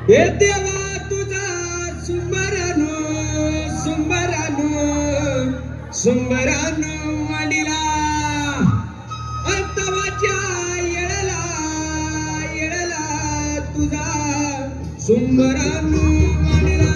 हे देवा तुझा सुंबरानो सुंबरानो सुंबरानो वडिला अंतवाच्या येळला येळला तुझा सुंबरानो वडिला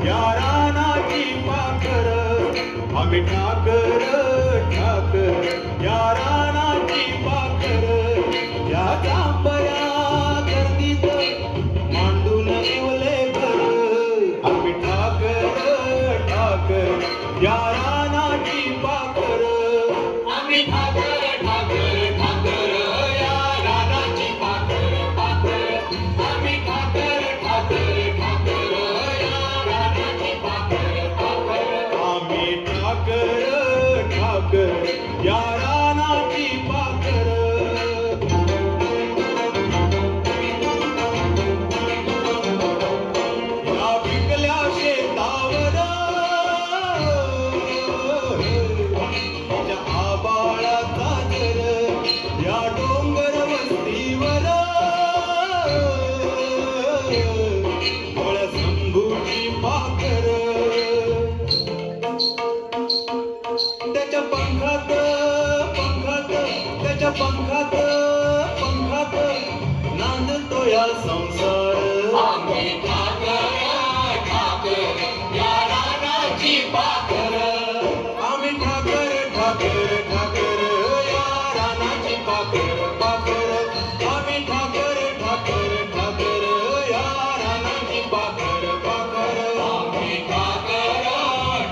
या रानाची पाखर आम्ही ठाकर ठाकर या रानाची पाखर या जांभया गर्दीत मांडून ठेवले घर आम्ही ठाकर ठाकर या रानाची पाखर आम्ही ठाकर ठाकर ठाकर या रानाची पाखर पाखर आम्ही ठाकर ठाकर ठाकर या रानाची पाखर या पिकल्या शेतावर या आबाळाचा घर या डोंगर वस्तीवर शंभूची पाखर त्याच्या पंखात पंखात त्याच्या पंखात पंखात नांदतो या संसार आम्ही ठाकर ठाकर या रानाची पाखर आम्ही ठाकर ठाकर ठाकर या रानाची पाखर पाखर आम्ही ठाकर ठाकर ठाकर या रानाची पाखर पाखर आम्ही ठाकर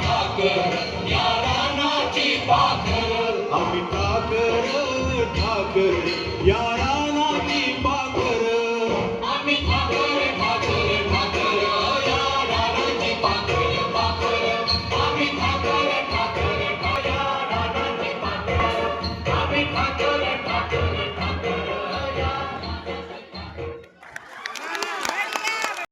ठाकर